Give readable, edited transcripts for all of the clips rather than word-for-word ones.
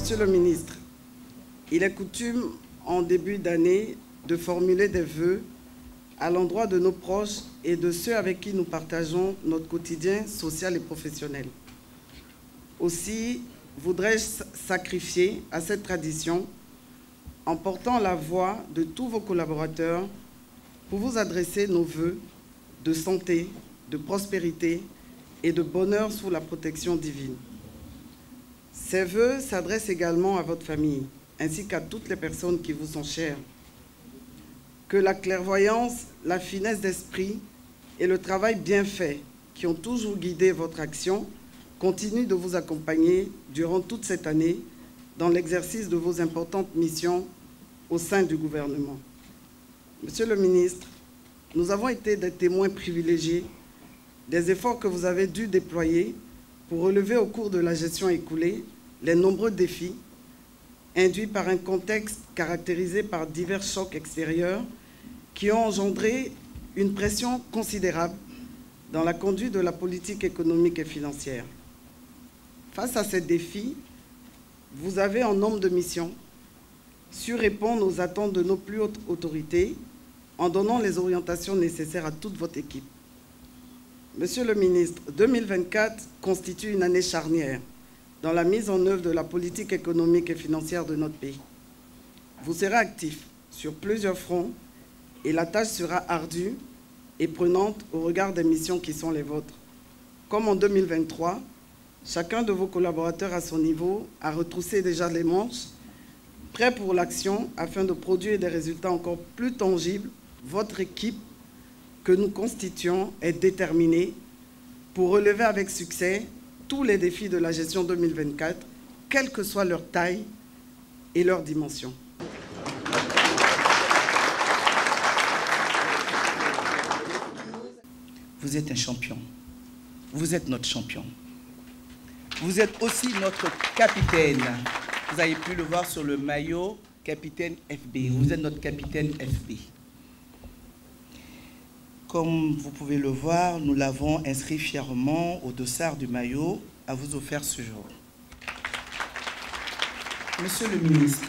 Monsieur le ministre, il est coutume en début d'année de formuler des vœux à l'endroit de nos proches et de ceux avec qui nous partageons notre quotidien social et professionnel. Aussi, voudrais-je sacrifier à cette tradition en portant la voix de tous vos collaborateurs pour vous adresser nos vœux de santé, de prospérité et de bonheur sous la protection divine. Ces vœux s'adressent également à votre famille, ainsi qu'à toutes les personnes qui vous sont chères. Que la clairvoyance, la finesse d'esprit et le travail bien fait qui ont toujours guidé votre action continuent de vous accompagner durant toute cette année dans l'exercice de vos importantes missions au sein du gouvernement. Monsieur le ministre, nous avons été des témoins privilégiés des efforts que vous avez dû déployer pour relever au cours de la gestion écoulée les nombreux défis induits par un contexte caractérisé par divers chocs extérieurs qui ont engendré une pression considérable dans la conduite de la politique économique et financière. Face à ces défis, vous avez en nombre de missions su répondre aux attentes de nos plus hautes autorités en donnant les orientations nécessaires à toute votre équipe. Monsieur le ministre, 2024 constitue une année charnière dans la mise en œuvre de la politique économique et financière de notre pays. Vous serez actif sur plusieurs fronts et la tâche sera ardue et prenante au regard des missions qui sont les vôtres. Comme en 2023, chacun de vos collaborateurs à son niveau a retroussé déjà les manches, prêt pour l'action afin de produire des résultats encore plus tangibles. Votre équipe que nous constituons est déterminée pour relever avec succès tous les défis de la gestion 2024, quelle que soit leur taille et leur dimension. Vous êtes un champion. Vous êtes notre champion. Vous êtes aussi notre capitaine. Vous avez pu le voir sur le maillot, capitaine FB. Vous êtes notre capitaine FB. Comme vous pouvez le voir, nous l'avons inscrit fièrement au dossard du maillot à vous offrir ce jour. Monsieur le ministre,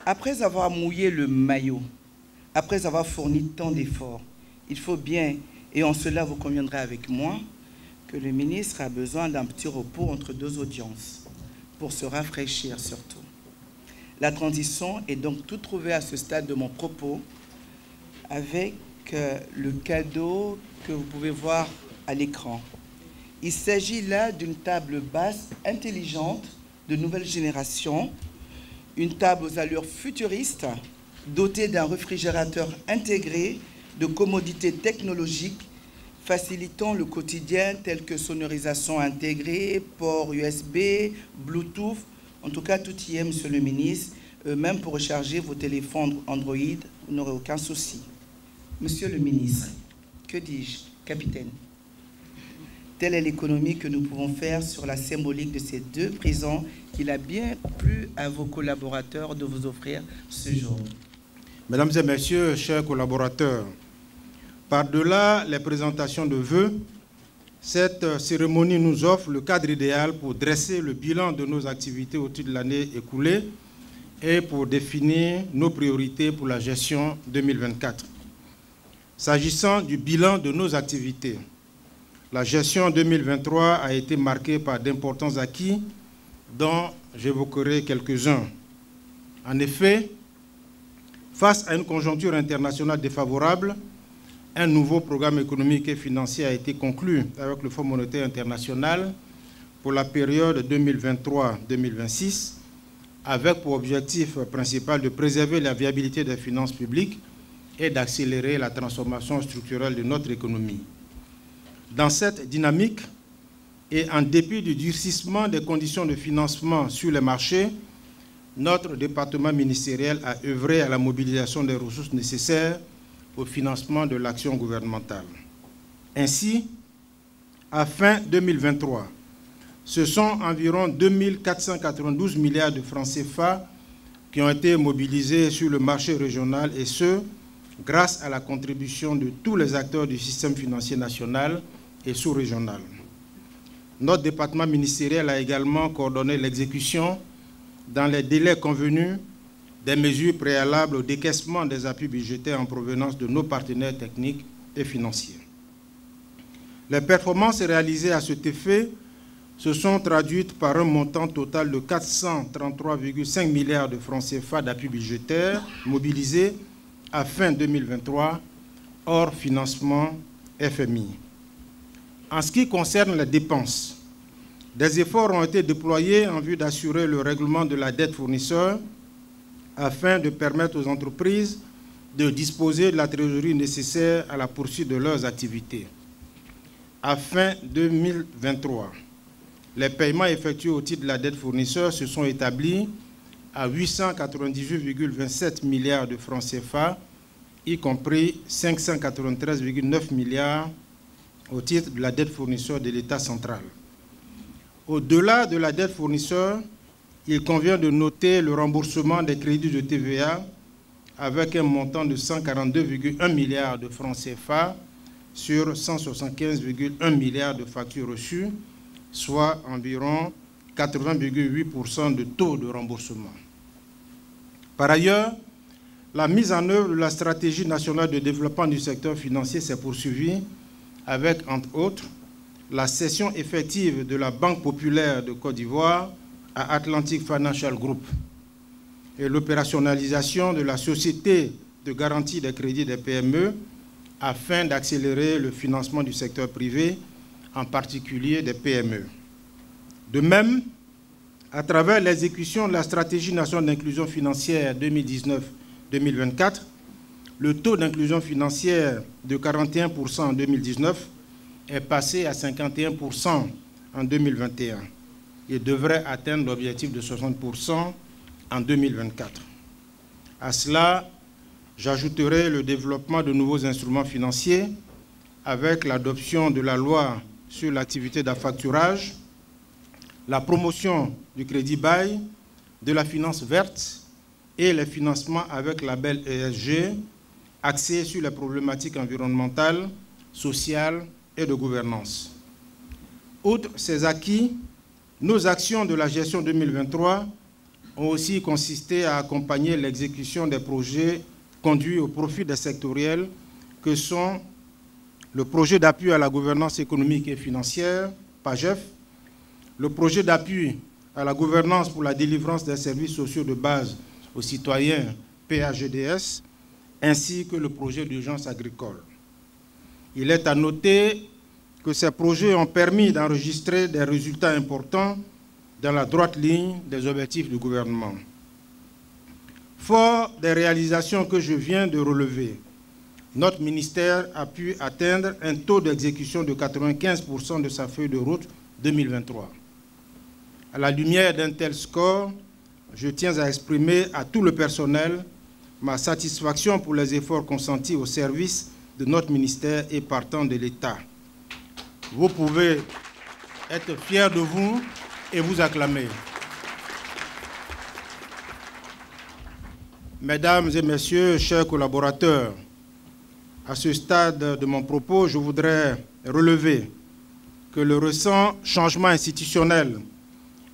après avoir mouillé le maillot, après avoir fourni tant d'efforts, il faut bien, et en cela vous conviendrez avec moi, que le ministre a besoin d'un petit repos entre deux audiences, pour se rafraîchir surtout. La transition est donc toute trouvée à ce stade de mon propos, avec le cadeau que vous pouvez voir à l'écran. Il s'agit là d'une table basse intelligente de nouvelle génération, une table aux allures futuristes, dotée d'un réfrigérateur intégré, de commodités technologiques facilitant le quotidien telles que sonorisation intégrée, port USB, Bluetooth, en tout cas tout y est, monsieur le ministre, même pour recharger vos téléphones Android, vous n'aurez aucun souci. Monsieur le ministre, que dis-je, capitaine? Telle est l'économie que nous pouvons faire sur la symbolique de ces deux présents qu'il a bien plu à vos collaborateurs de vous offrir ce jour. Mesdames et messieurs, chers collaborateurs, par-delà les présentations de vœux, cette cérémonie nous offre le cadre idéal pour dresser le bilan de nos activités au titre de l'année écoulée et pour définir nos priorités pour la gestion 2024. S'agissant du bilan de nos activités, la gestion 2023 a été marquée par d'importants acquis dont j'évoquerai quelques-uns. En effet, face à une conjoncture internationale défavorable, un nouveau programme économique et financier a été conclu avec le Fonds monétaire international pour la période 2023-2026, avec pour objectif principal de préserver la viabilité des finances publiques et d'accélérer la transformation structurelle de notre économie. Dans cette dynamique, et en dépit du durcissement des conditions de financement sur les marchés, notre département ministériel a œuvré à la mobilisation des ressources nécessaires au financement de l'action gouvernementale. Ainsi, à fin 2023, ce sont environ 2 492 milliards de francs CFA qui ont été mobilisés sur le marché régional et ce, grâce à la contribution de tous les acteurs du système financier national et sous-régional. Notre département ministériel a également coordonné l'exécution dans les délais convenus, des mesures préalables au décaissement des appuis budgétaires en provenance de nos partenaires techniques et financiers. Les performances réalisées à cet effet se sont traduites par un montant total de 433,5 milliards de francs CFA d'appui budgétaire mobilisés à fin 2023, hors financement FMI. En ce qui concerne les dépenses, des efforts ont été déployés en vue d'assurer le règlement de la dette fournisseur afin de permettre aux entreprises de disposer de la trésorerie nécessaire à la poursuite de leurs activités. À fin 2023, les paiements effectués au titre de la dette fournisseur se sont établis à 898,27 milliards de francs CFA, y compris 593,9 milliards au titre de la dette fournisseur de l'État central. Au-delà de la dette fournisseur, il convient de noter le remboursement des crédits de TVA avec un montant de 142,1 milliards de francs CFA sur 175,1 milliards de factures reçues, soit environ 80,8% de taux de remboursement. Par ailleurs, la mise en œuvre de la stratégie nationale de développement du secteur financier s'est poursuivie avec, entre autres, la cession effective de la Banque populaire de Côte d'Ivoire à Atlantic Financial Group et l'opérationnalisation de la Société de garantie des crédits des PME afin d'accélérer le financement du secteur privé, en particulier des PME. De même, à travers l'exécution de la stratégie nationale d'inclusion financière 2019-2024, le taux d'inclusion financière de 41% en 2019 est passé à 51% en 2021 et devrait atteindre l'objectif de 60% en 2024. À cela, j'ajouterai le développement de nouveaux instruments financiers avec l'adoption de la loi sur l'activité d'affacturage, la promotion du crédit bail, de la finance verte et les financements avec label ESG axés sur les problématiques environnementales, sociales et de gouvernance. Outre ces acquis, nos actions de la gestion 2023 ont aussi consisté à accompagner l'exécution des projets conduits au profit des sectoriels que sont le projet d'appui à la gouvernance économique et financière, PAGEF, le projet d'appui à la gouvernance pour la délivrance des services sociaux de base aux citoyens, PAGDS, ainsi que le projet d'urgence agricole. Il est à noter que ces projets ont permis d'enregistrer des résultats importants dans la droite ligne des objectifs du gouvernement. Fort des réalisations que je viens de relever, notre ministère a pu atteindre un taux d'exécution de 95% de sa feuille de route 2023. À la lumière d'un tel score, je tiens à exprimer à tout le personnel ma satisfaction pour les efforts consentis au service de notre ministère et partant de l'État. Vous pouvez être fiers de vous et vous acclamer. Mesdames et messieurs, chers collaborateurs, à ce stade de mon propos, je voudrais relever que le récent changement institutionnel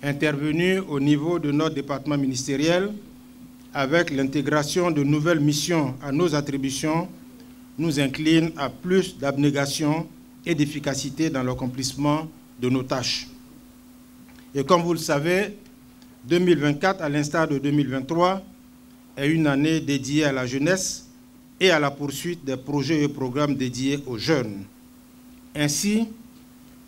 intervenu au niveau de notre département ministériel avec l'intégration de nouvelles missions à nos attributions nous incline à plus d'abnégation et d'efficacité dans l'accomplissement de nos tâches. Et comme vous le savez, 2024, à l'instar de 2023, est une année dédiée à la jeunesse et à la poursuite des projets et programmes dédiés aux jeunes. Ainsi,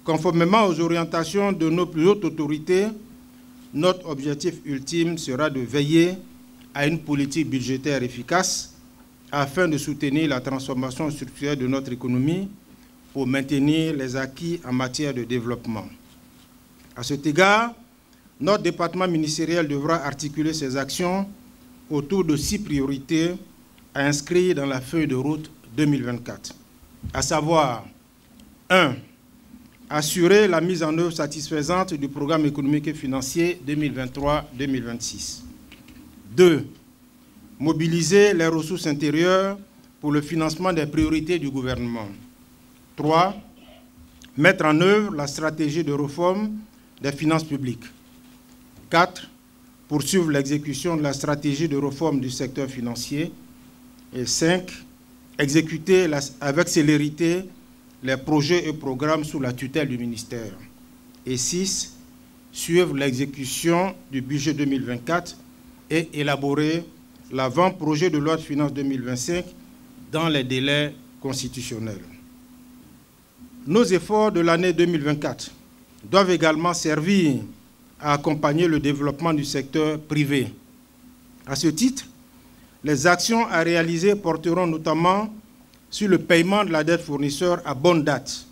conformément aux orientations de nos plus hautes autorités, notre objectif ultime sera de veiller à une politique budgétaire efficace afin de soutenir la transformation structurelle de notre économie pour maintenir les acquis en matière de développement. À cet égard, notre département ministériel devra articuler ses actions autour de 6 priorités à inscrire dans la feuille de route 2024, à savoir 1. Assurer la mise en œuvre satisfaisante du programme économique et financier 2023-2026. 2. Mobiliser les ressources intérieures pour le financement des priorités du gouvernement. 3. Mettre en œuvre la stratégie de réforme des finances publiques. 4. poursuivre l'exécution de la stratégie de réforme du secteur financier. Et 5, exécuter avec célérité les projets et programmes sous la tutelle du ministère. Et 6, suivre l'exécution du budget 2024 et élaborer l'avant-projet de loi de finances 2025 dans les délais constitutionnels. Nos efforts de l'année 2024 doivent également servir à accompagner le développement du secteur privé. À ce titre, les actions à réaliser porteront notamment sur le paiement de la dette fournisseur à bonne date,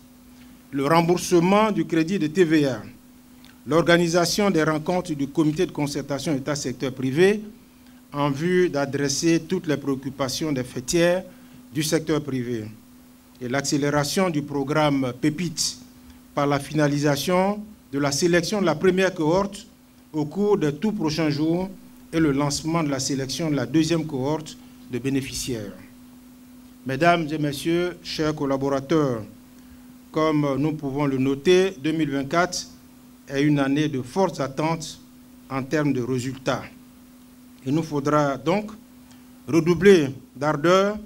le remboursement du crédit de TVA, l'organisation des rencontres du comité de concertation État-secteur privé en vue d'adresser toutes les préoccupations des faîtières du secteur privé et l'accélération du programme PEPIT par la finalisation de la sélection de la première cohorte au cours des tout prochains jours et le lancement de la sélection de la deuxième cohorte de bénéficiaires. Mesdames et messieurs, chers collaborateurs, comme nous pouvons le noter, 2024 est une année de fortes attentes en termes de résultats. Il nous faudra donc redoubler d'ardeur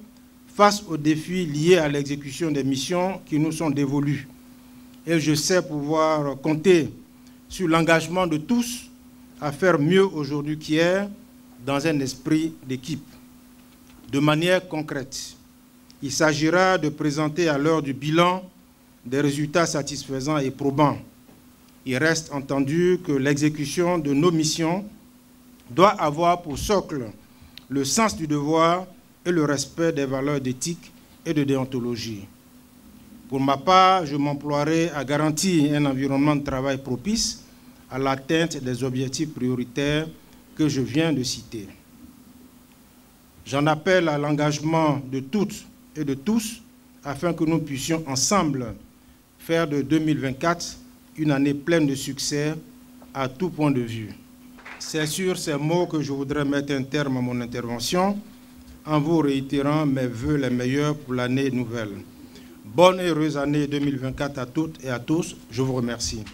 face aux défis liés à l'exécution des missions qui nous sont dévolues. Et je sais pouvoir compter sur l'engagement de tous à faire mieux aujourd'hui qu'hier dans un esprit d'équipe. De manière concrète, il s'agira de présenter à l'heure du bilan des résultats satisfaisants et probants. Il reste entendu que l'exécution de nos missions doit avoir pour socle le sens du devoir et le respect des valeurs d'éthique et de déontologie. Pour ma part, je m'emploierai à garantir un environnement de travail propice à l'atteinte des objectifs prioritaires que je viens de citer. J'en appelle à l'engagement de toutes et de tous afin que nous puissions ensemble faire de 2024 une année pleine de succès à tout point de vue. C'est sur ces mots que je voudrais mettre un terme à mon intervention en vous réitérant mes vœux les meilleurs pour l'année nouvelle. Bonne et heureuse année 2024 à toutes et à tous. Je vous remercie.